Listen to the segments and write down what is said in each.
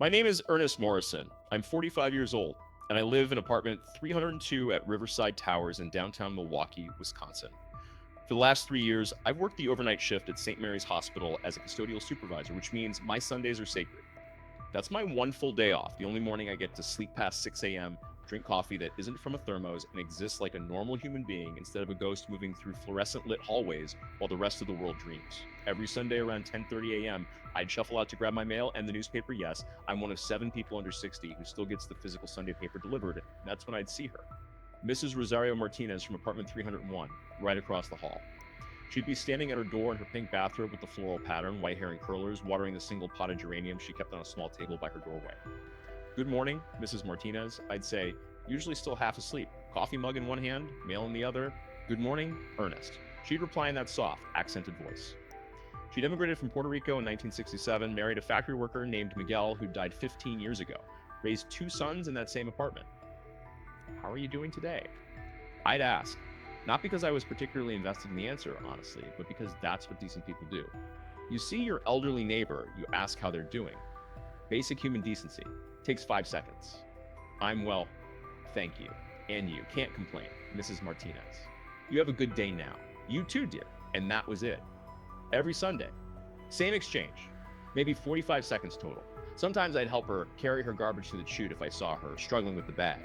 My name is Ernest Morrison. I'm 45 years old, and I live in apartment 302 at Riverside Towers in downtown Milwaukee, Wisconsin. For the last 3 years, I've worked the overnight shift at St. Mary's Hospital as a custodial supervisor, which means my Sundays are sacred. That's my one full day off, the only morning I get to sleep past 6 a.m., drink coffee that isn't from a thermos, and exist like a normal human being instead of a ghost moving through fluorescent lit hallways while the rest of the world dreams. Every Sunday around 10:30 a.m., I'd shuffle out to grab my mail and the newspaper. Yes, I'm one of 7 people under 60 who still gets the physical Sunday paper delivered, and that's when I'd see her. Mrs. Rosario Martinez from apartment 301, right across the hall. She'd be standing at her door in her pink bathrobe with the floral pattern, white hair and curlers, watering the single potted geranium she kept on a small table by her doorway. Good morning, Mrs. Martinez, I'd say, usually still half asleep, coffee mug in one hand, mail in the other. Good morning, Ernest. She'd reply in that soft, accented voice. She'd immigrated from Puerto Rico in 1967, married a factory worker named Miguel who died 15 years ago, raised 2 sons in that same apartment. How are you doing today? I'd ask, not because I was particularly invested in the answer, honestly, but because that's what decent people do. You see your elderly neighbor, you ask how they're doing. Basic human decency. Takes 5 seconds. I'm well, thank you. And you can't complain, Mrs. Martinez. You have a good day now. You too, dear. And that was it. Every Sunday. Same exchange. Maybe 45 seconds total. Sometimes I'd help her carry her garbage to the chute if I saw her struggling with the bag.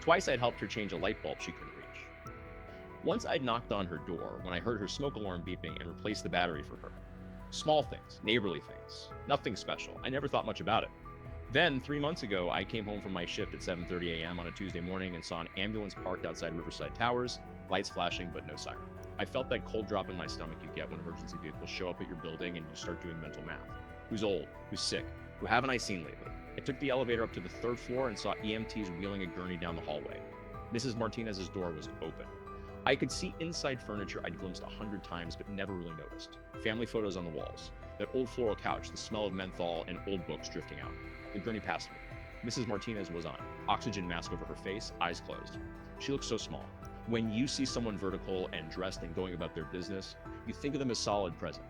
Twice I'd helped her change a light bulb she couldn't reach. Once I'd knocked on her door when I heard her smoke alarm beeping and replaced the battery for her. Small things, neighborly things, nothing special. I never thought much about it. Then, 3 months ago, I came home from my shift at 7:30 a.m. on a Tuesday morning and saw an ambulance parked outside Riverside Towers, lights flashing but no siren. I felt that cold drop in my stomach you get when emergency vehicles show up at your building and you start doing mental math. Who's old? Who's sick? Who haven't I seen lately? I took the elevator up to the 3rd floor and saw EMTs wheeling a gurney down the hallway. Mrs. Martinez's door was open. I could see inside furniture I'd glimpsed 100 times but never really noticed. Family photos on the walls. That old floral couch, the smell of menthol, and old books drifting out. The gurney passed me. Mrs. Martinez was on. Oxygen mask over her face, eyes closed. She looked so small. When you see someone vertical and dressed and going about their business, you think of them as solid present.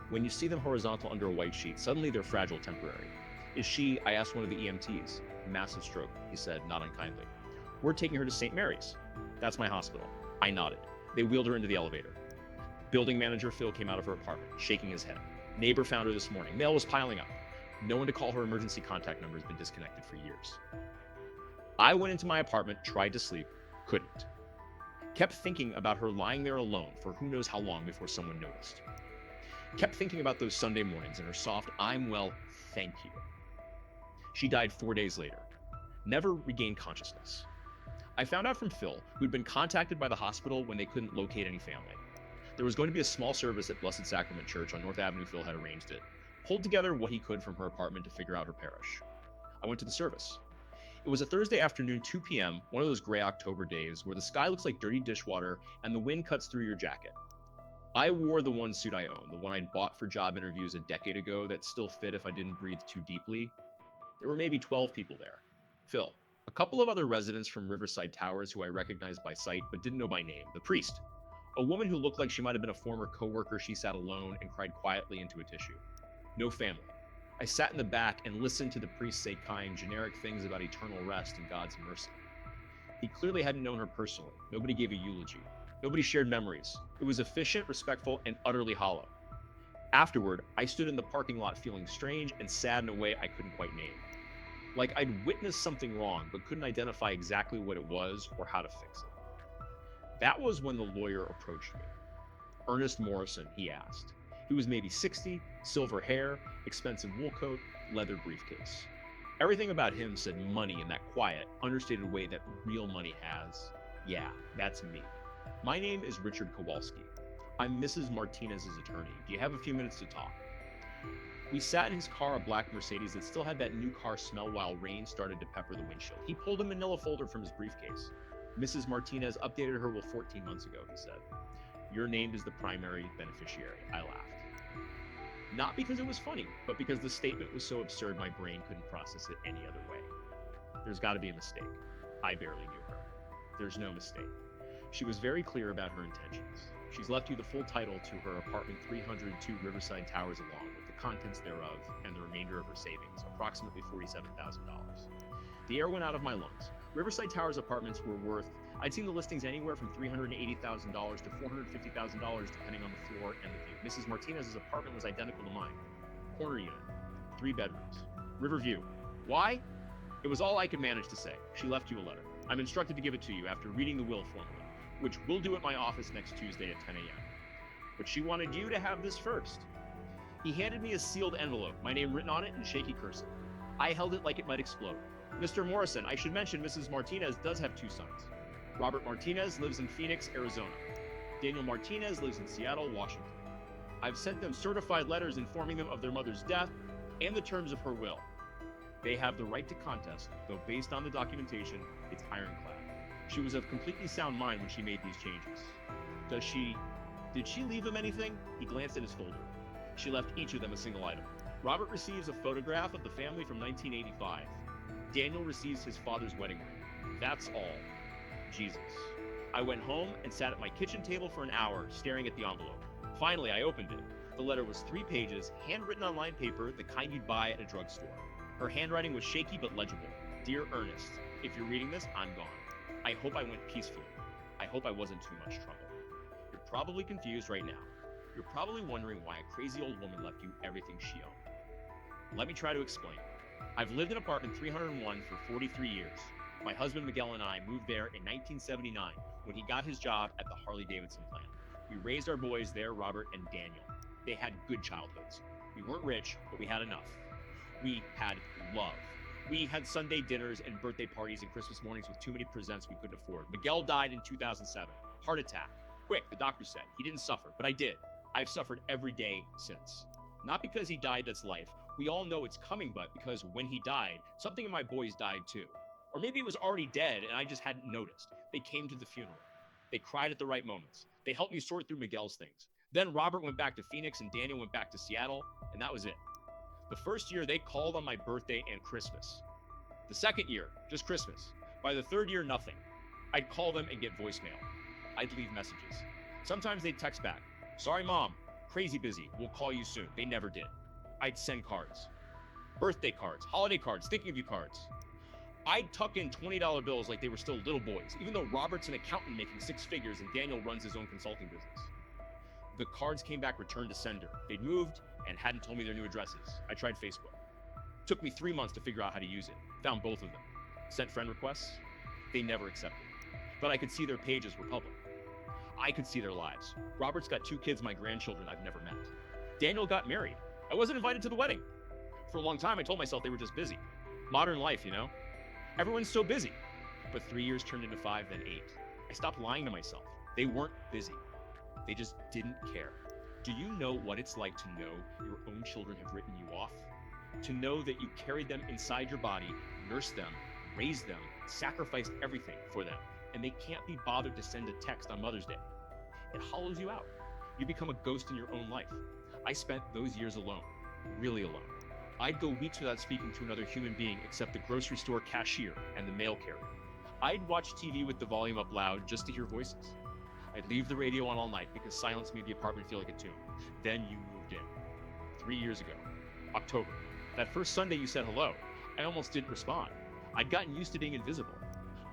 When you see them horizontal under a white sheet, suddenly they're fragile temporary. Is she? I asked one of the EMTs. Massive stroke, he said, not unkindly. We're taking her to St. Mary's. That's my hospital. I nodded. They wheeled her into the elevator. Building manager Phil came out of her apartment, shaking his head. Neighbor found her this morning. Mail was piling up. No one to call her emergency contact number has been disconnected for years. I went into my apartment, tried to sleep, couldn't. Kept thinking about her lying there alone for who knows how long before someone noticed. Kept thinking about those Sunday mornings and her soft, I'm well, thank you. She died 4 days later. Never regained consciousness. I found out from Phil, who'd been contacted by the hospital when they couldn't locate any family. There was going to be a small service at Blessed Sacrament Church on North Avenue. Phil had arranged it. Pulled together what he could from her apartment to figure out her parish. I went to the service. It was a Thursday afternoon, 2 p.m., one of those gray October days where the sky looks like dirty dishwater and the wind cuts through your jacket. I wore the one suit I own, the one I'd bought for job interviews a decade ago that still fit if I didn't breathe too deeply. There were maybe 12 people there. Phil, a couple of other residents from Riverside Towers who I recognized by sight but didn't know by name, the priest, a woman who looked like she might have been a former coworker. She sat alone and cried quietly into a tissue. No family. I sat in the back and listened to the priest say kind, generic things about eternal rest and God's mercy. He clearly hadn't known her personally. Nobody gave a eulogy. Nobody shared memories. It was efficient, respectful, and utterly hollow. Afterward, I stood in the parking lot feeling strange and sad in a way I couldn't quite name. Like I'd witnessed something wrong, but couldn't identify exactly what it was or how to fix it. That was when the lawyer approached me. Ernest Morrison, he asked. He was maybe 60, silver hair, expensive wool coat, leather briefcase. Everything about him said money in that quiet, understated way that real money has. Yeah, that's me. My name is Richard Kowalski. I'm Mrs. Martinez's attorney. Do you have a few minutes to talk? We sat in his car, a black Mercedes that still had that new car smell while rain started to pepper the windshield. He pulled a manila folder from his briefcase. Mrs. Martinez updated her will 14 months ago, he said. You're named as the primary beneficiary. I laughed. Not because it was funny, but because the statement was so absurd my brain couldn't process it any other way. There's got to be a mistake. I barely knew her. There's no mistake. She was very clear about her intentions. She's left you the full title to her apartment 302 Riverside Towers along with the contents thereof, and the remainder of her savings, approximately $47,000. The air went out of my lungs. Riverside Towers apartments were worth, I'd seen the listings anywhere from $380,000 to $450,000 depending on the floor and the view. Mrs. Martinez's apartment was identical to mine. Corner unit, 3 bedrooms, river view. Why? It was all I could manage to say. She left you a letter. I'm instructed to give it to you after reading the will formally, which we'll do at my office next Tuesday at 10 a.m. But she wanted you to have this first. He handed me a sealed envelope, my name written on it in shaky cursive. I held it like it might explode. Mr. Morrison, I should mention Mrs. Martinez does have 2 sons. Robert Martinez lives in Phoenix, Arizona. Daniel Martinez lives in Seattle, Washington. I've sent them certified letters informing them of their mother's death and the terms of her will. They have the right to contest, though based on the documentation, it's ironclad. She was of completely sound mind when she made these changes. Did she leave them anything? He glanced at his folder. She left each of them a single item. Robert receives a photograph of the family from 1985. Daniel receives his father's wedding ring. That's all. Jesus. I went home and sat at my kitchen table for an hour, staring at the envelope. Finally, I opened it. The letter was 3 pages, handwritten on lined paper, the kind you'd buy at a drugstore. Her handwriting was shaky but legible. Dear Ernest, if you're reading this, I'm gone. I hope I went peacefully. I hope I wasn't too much trouble. You're probably confused right now. You're probably wondering why a crazy old woman left you everything she owned. Let me try to explain. I've lived in apartment 301 for 43 years. My husband Miguel and I moved there in 1979 when he got his job at the Harley-Davidson plant. We raised our boys there, Robert and Daniel. They had good childhoods. We weren't rich, but we had enough. We had love. We had Sunday dinners and birthday parties and Christmas mornings with too many presents we couldn't afford. Miguel died in 2007. Heart attack. Quick, the doctor said. He didn't suffer, but I did. I've suffered every day since. Not because he died, that's life. We all know it's coming, but because when he died, something in my boys died too. Or maybe it was already dead and I just hadn't noticed. They came to the funeral. They cried at the right moments. They helped me sort through Miguel's things. Then Robert went back to Phoenix and Daniel went back to Seattle, and that was it. The first year, they called on my birthday and Christmas. The second year, just Christmas. By the third year, nothing. I'd call them and get voicemail. I'd leave messages. Sometimes they'd text back. Sorry, Mom. Crazy busy. We'll call you soon. They never did. I'd send cards. Birthday cards, holiday cards, thinking of you cards. I'd tuck in $20 bills like they were still little boys, even though Robert's an accountant making 6 figures and Daniel runs his own consulting business. The cards came back returned to sender. They'd moved and hadn't told me their new addresses. I tried Facebook. Took me 3 months to figure out how to use it. Found both of them. Sent friend requests. They never accepted. But I could see their pages were public. I could see their lives. Robert's got 2 kids, my grandchildren I've never met. Daniel got married. I wasn't invited to the wedding. For a long time, I told myself they were just busy. Modern life, you know? Everyone's so busy. But 3 years turned into 5, then 8. I stopped lying to myself. They weren't busy. They just didn't care. Do you know what it's like to know your own children have written you off? To know that you carried them inside your body, nursed them, raised them, sacrificed everything for them, and they can't be bothered to send a text on Mother's Day. It hollows you out. You become a ghost in your own life. I spent those years alone, really alone. I'd go weeks without speaking to another human being except the grocery store cashier and the mail carrier. I'd watch TV with the volume up loud just to hear voices. I'd leave the radio on all night because silence made the apartment feel like a tomb. Then you moved in. 3 years ago, October. That first Sunday you said hello. I almost didn't respond. I'd gotten used to being invisible.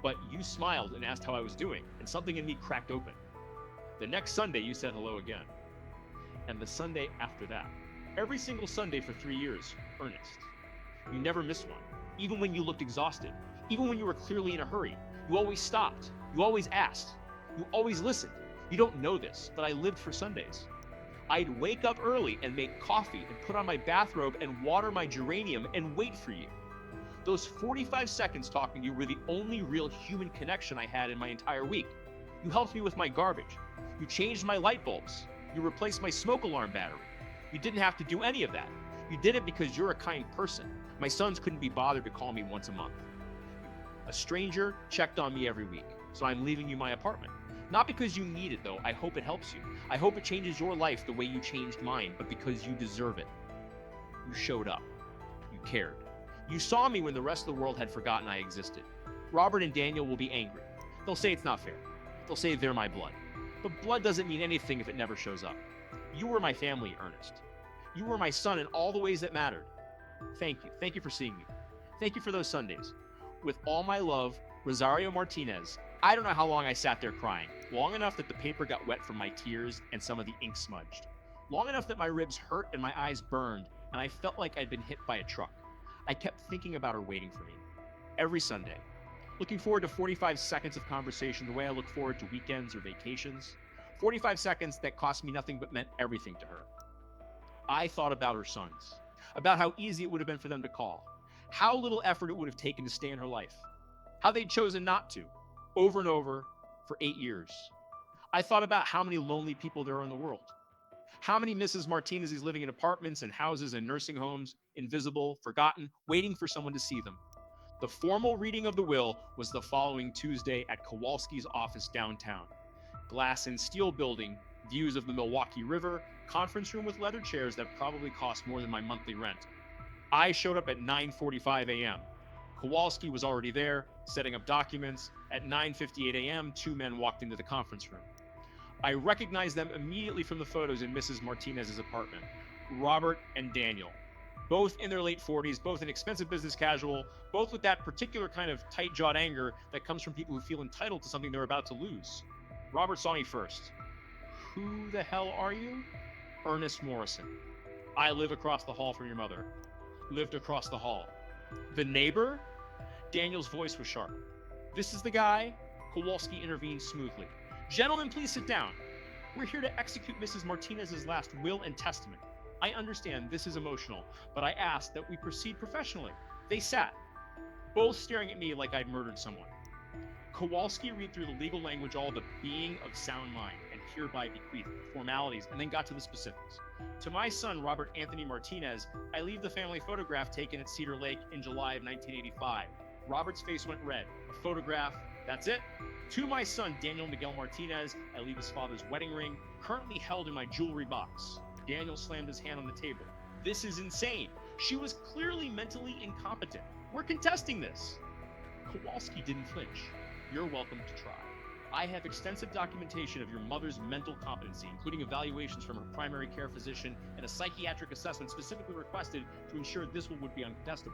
But you smiled and asked how I was doing, and something in me cracked open. The next Sunday you said hello again. And the Sunday after that. Every single Sunday for 3 years, Ernest. You never missed one, even when you looked exhausted, even when you were clearly in a hurry. You always stopped. You always asked. You always listened. You don't know this, but I lived for Sundays. I'd wake up early and make coffee and put on my bathrobe and water my geranium and wait for you. Those 45 seconds talking to you were the only real human connection I had in my entire week. You helped me with my garbage. You changed my light bulbs. You replaced my smoke alarm battery. You didn't have to do any of that. You did it because you're a kind person. My sons couldn't be bothered to call me once a month. A stranger checked on me every week, so I'm leaving you my apartment. Not because you need it, though. I hope it helps you. I hope it changes your life the way you changed mine, but because you deserve it. You showed up. You cared. You saw me when the rest of the world had forgotten I existed. Robert and Daniel will be angry. They'll say it's not fair. They'll say they're my blood. But blood doesn't mean anything if it never shows up. You were my family, Ernest. You were my son in all the ways that mattered. Thank you. Thank you for seeing me. Thank you for those Sundays. With all my love, Rosario Martinez. I don't know how long I sat there crying. Long enough that the paper got wet from my tears and some of the ink smudged. Long enough that my ribs hurt and my eyes burned, and I felt like I'd been hit by a truck. I kept thinking about her waiting for me. Every Sunday. Looking forward to 45 seconds of conversation the way I look forward to weekends or vacations. 45 seconds that cost me nothing but meant everything to her. I thought about her sons. About how easy it would have been for them to call. How little effort it would have taken to stay in her life. How they'd chosen not to. Over and over for 8 years. I thought about how many lonely people there are in the world. How many Mrs. Martinez's living in apartments and houses and nursing homes, invisible, forgotten, waiting for someone to see them. The formal reading of the will was the following Tuesday at Kowalski's office downtown. Glass and steel building, views of the Milwaukee River, conference room with leather chairs that probably cost more than my monthly rent. I showed up at 9:45 a.m. Kowalski was already there, setting up documents. At 9:58 a.m., 2 men walked into the conference room. I recognized them immediately from the photos in Mrs. Martinez's apartment. Robert and Daniel. Both in their late 40s, both an expensive business casual, both with that particular kind of tight-jawed anger that comes from people who feel entitled to something they're about to lose. Robert saw me first. Who the hell are you? Ernest Morrison. I live across the hall from your mother. Lived across the hall. The neighbor? Daniel's voice was sharp. This is the guy? Kowalski intervened smoothly. Gentlemen, please sit down. We're here to execute Mrs. Martinez's last will and testament. I understand this is emotional, but I asked that we proceed professionally. They sat, both staring at me like I'd murdered someone. Kowalski read through the legal language, all the being of sound mind and hereby bequeathed, formalities, and then got to the specifics. To my son, Robert Anthony Martinez, I leave the family photograph taken at Cedar Lake in July of 1985. Robert's face went red. A photograph, that's it. To my son, Daniel Miguel Martinez, I leave his father's wedding ring, currently held in my jewelry box. Daniel slammed his hand on the table. This is insane. She was clearly mentally incompetent. We're contesting this. Kowalski didn't flinch. You're welcome to try. I have extensive documentation of your mother's mental competency, including evaluations from her primary care physician and a psychiatric assessment specifically requested to ensure this will would be uncontestable.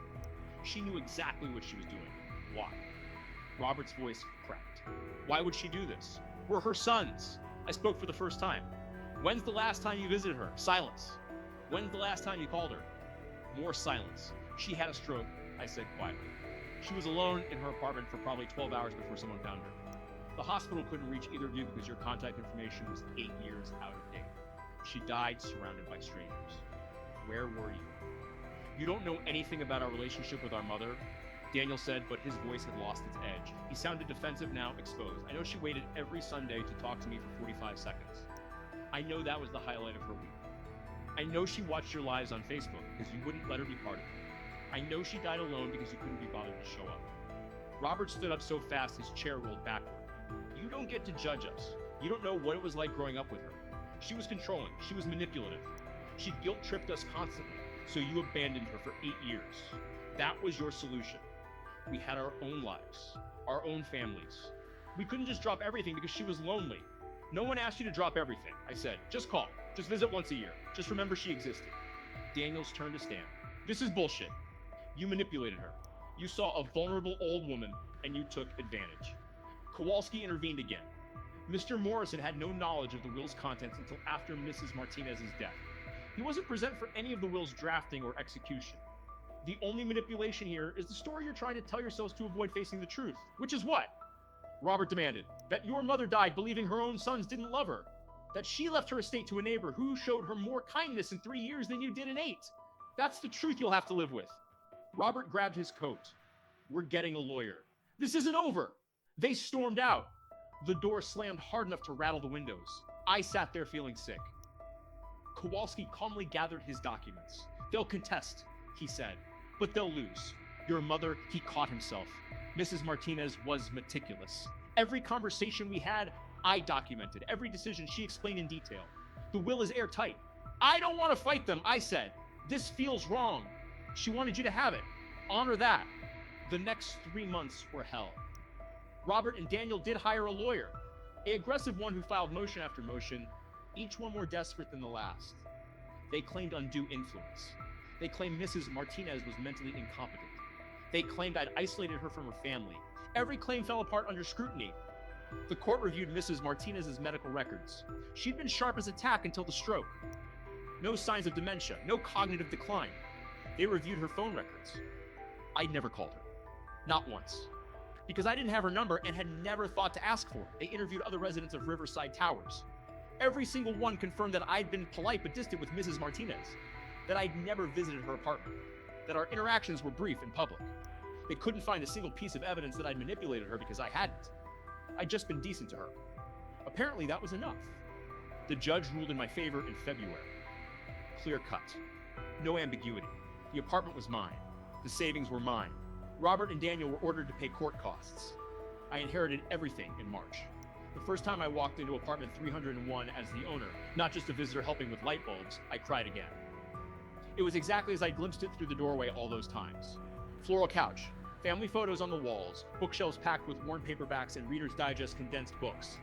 She knew exactly what she was doing. Why? Robert's voice cracked. Why would she do this? We're her sons. I spoke for the first time. When's the last time you visited her? Silence. When's the last time you called her? More silence. She had a stroke, I said quietly. She was alone in her apartment for probably 12 hours before someone found her. The hospital couldn't reach either of you because your contact information was 8 years out of date. She died surrounded by strangers. Where were you? You don't know anything about our relationship with our mother, Daniel said, but his voice had lost its edge. He sounded defensive now, exposed. I know she waited every Sunday to talk to me for 45 seconds. I know that was the highlight of her week. I know she watched your lives on Facebook because you wouldn't let her be part of it. I know she died alone because you couldn't be bothered to show up. Robert stood up so fast his chair rolled backward. You don't get to judge us. You don't know what it was like growing up with her. She was controlling. She was manipulative. She guilt-tripped us constantly, so you abandoned her for 8 years. That was your solution. We had our own lives, our own families. We couldn't just drop everything because she was lonely. No one asked you to drop everything. I said, just call. Just visit once a year. Just remember she existed. Daniels turned to Stan. This is bullshit. You manipulated her. You saw a vulnerable old woman, and you took advantage. Kowalski intervened again. Mr. Morrison had no knowledge of the will's contents until after Mrs. Martinez's death. He wasn't present for any of the will's drafting or execution. The only manipulation here is the story you're trying to tell yourselves to avoid facing the truth. Which is what? Robert demanded. That your mother died believing her own sons didn't love her. That she left her estate to a neighbor who showed her more kindness in 3 years than you did in 8. That's the truth you'll have to live with. Robert grabbed his coat. We're getting a lawyer. This isn't over. They stormed out. The door slammed hard enough to rattle the windows. I sat there feeling sick. Kowalski calmly gathered his documents. They'll contest, he said, but they'll lose. Your mother, he caught himself. Mrs. Martinez was meticulous. Every conversation we had, I documented. Every decision she explained in detail. The will is airtight. I don't want to fight them, I said. This feels wrong. She wanted you to have it. Honor that. The next 3 months were hell. Robert and Daniel did hire a lawyer, an aggressive one who filed motion after motion, each one more desperate than the last. They claimed undue influence. They claimed Mrs. Martinez was mentally incompetent. They claimed I'd isolated her from her family. Every claim fell apart under scrutiny. The court reviewed Mrs. Martinez's medical records. She'd been sharp as a tack until the stroke. No signs of dementia, no cognitive decline. They reviewed her phone records. I'd never called her. Not once. Because I didn't have her number and had never thought to ask for it. They interviewed other residents of Riverside Towers. Every single one confirmed that I'd been polite but distant with Mrs. Martinez, that I'd never visited her apartment, that our interactions were brief and public. They couldn't find a single piece of evidence that I'd manipulated her because I hadn't. I'd just been decent to her. Apparently that was enough. The judge ruled in my favor in February. Clear cut. No ambiguity. The apartment was mine. The savings were mine. Robert and Daniel were ordered to pay court costs. I inherited everything in March. The first time I walked into apartment 301 as the owner, not just a visitor helping with light bulbs, I cried again. It was exactly as I glimpsed it through the doorway all those times. Floral couch, family photos on the walls, bookshelves packed with worn paperbacks and Reader's Digest condensed books.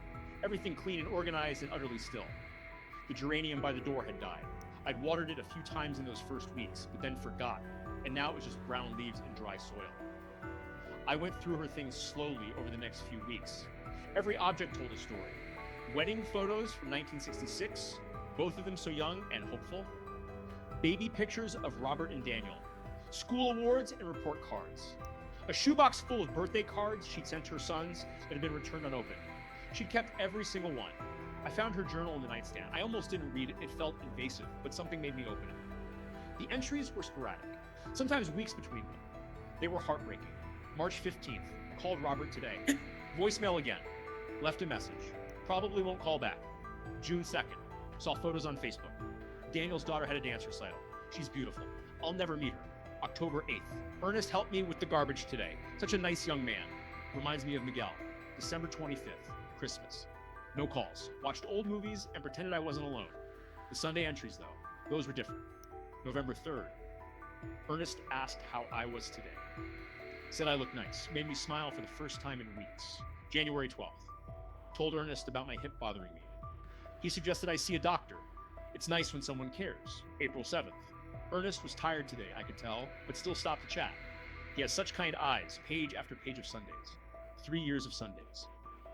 Everything clean and organized and utterly still. The geranium by the door had died. I'd watered it a few times in those first weeks, but then forgot, and now it was just brown leaves and dry soil. I went through her things slowly over the next few weeks. Every object told a story. Wedding photos from 1966, both of them so young and hopeful. Baby pictures of Robert and Daniel. School awards and report cards. A shoebox full of birthday cards she'd sent her sons that had been returned unopened. She'd kept every single one. I found her journal in the nightstand. I almost didn't read it. It felt invasive, but something made me open it. The entries were sporadic, sometimes weeks between them. They were heartbreaking. March 15th, called Robert today. Voicemail again. Left a message. Probably won't call back. June 2nd, saw photos on Facebook. Daniel's daughter had a dance recital. She's beautiful. I'll never meet her. October 8th, Ernest helped me with the garbage today. Such a nice young man. Reminds me of Miguel. December 25th, Christmas. No calls. Watched old movies and pretended I wasn't alone. The Sunday entries, though, those were different. November 3rd, Ernest asked how I was today. Said I looked nice. Made me smile for the first time in weeks. January 12th, told Ernest about my hip bothering me. He suggested I see a doctor. It's nice when someone cares. April 7th, Ernest was tired today, I could tell, but still stopped to chat. He has such kind eyes, page after page of Sundays. 3 years of Sundays.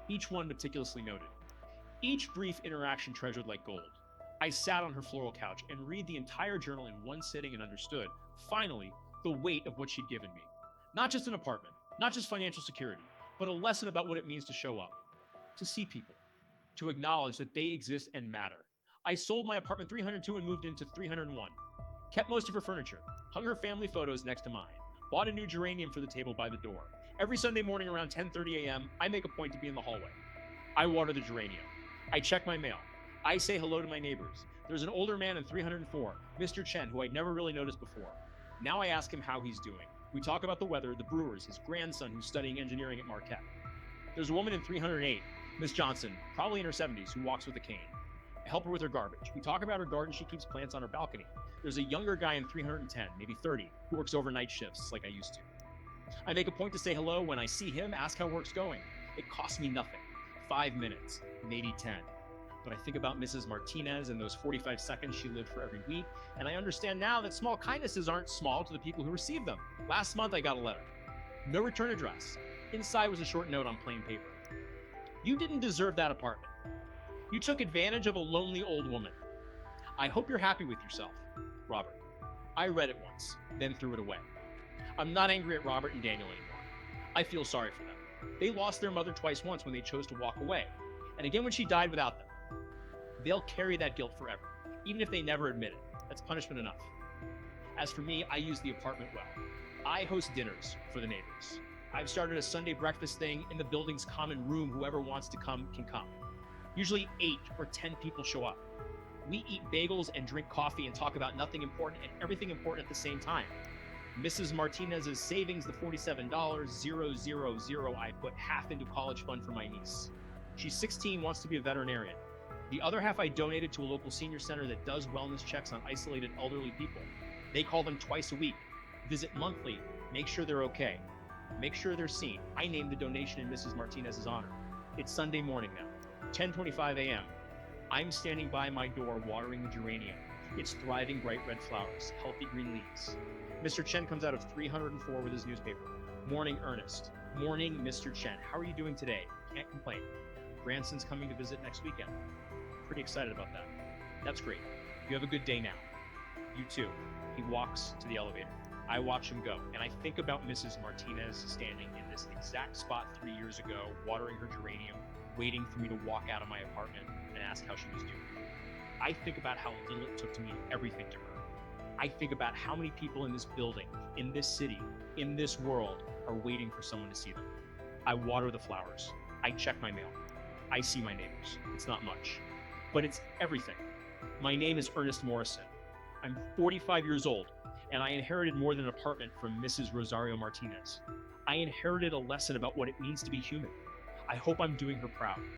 Each one meticulously noted. Each brief interaction treasured like gold. I sat on her floral couch and read the entire journal in one sitting and understood, finally, the weight of what she'd given me. Not just an apartment, not just financial security, but a lesson about what it means to show up, to see people, to acknowledge that they exist and matter. I sold my apartment 302 and moved into 301. Kept most of her furniture, hung her family photos next to mine, bought a new geranium for the table by the door. Every Sunday morning around 10:30 a.m., I make a point to be in the hallway. I water the geranium. I check my mail. I say hello to my neighbors. There's an older man in 304, Mr. Chen, who I'd never really noticed before. Now I ask him how he's doing. We talk about the weather, the Brewers, his grandson who's studying engineering at Marquette. There's a woman in 308, Miss Johnson, probably in her 70s, who walks with a cane. I help her with her garbage. We talk about her garden. She keeps plants on her balcony. There's a younger guy in 310, maybe 30, who works overnight shifts like I used to. I make a point to say hello when I see him, ask how work's going. It costs me nothing. 5 minutes, maybe 10. But I think about Mrs. Martinez and those 45 seconds she lived for every week, and I understand now that small kindnesses aren't small to the people who receive them. Last month I got a letter. No return address. Inside was a short note on plain paper. You didn't deserve that apartment. You took advantage of a lonely old woman. I hope you're happy with yourself, Robert. I read it once, then threw it away. I'm not angry at Robert and Daniel anymore. I feel sorry for them. They lost their mother twice once when they chose to walk away, and again when she died without them. They'll carry that guilt forever, even if they never admit it. That's punishment enough. As for me, I use the apartment well. I host dinners for the neighbors. I've started a Sunday breakfast thing in the building's common room. Whoever wants to come can come. Usually 8 or 10 people show up. We eat bagels and drink coffee and talk about nothing important and everything important at the same time. Mrs. Martinez's savings, the $47,000 I put half into college fund for my niece. She's 16, wants to be a veterinarian. The other half I donated to a local senior center that does wellness checks on isolated elderly people. They call them twice a week, visit monthly, make sure they're okay, make sure they're seen. I named the donation in Mrs. Martinez's honor. It's Sunday morning now, 10:25 a.m. I'm standing by my door watering the geranium. It's thriving bright red flowers, healthy green leaves. Mr. Chen comes out of 304 with his newspaper. Morning, Ernest. Morning, Mr. Chen. How are you doing today? Can't complain. Granson's coming to visit next weekend. Pretty excited about that. That's great. You have a good day now. You too. He walks to the elevator. I watch him go, and I think about Mrs. Martinez standing in this exact spot 3 years ago, watering her geranium, waiting for me to walk out of my apartment and ask how she was doing. I think about how little it took to mean everything to her. I think about how many people in this building, in this city, in this world are waiting for someone to see them. I water the flowers. I check my mail. I see my neighbors. It's not much, but it's everything. My name is Ernest Morrison. I'm 45 years old, and I inherited more than an apartment from Mrs. Rosario Martinez. I inherited a lesson about what it means to be human. I hope I'm doing her proud.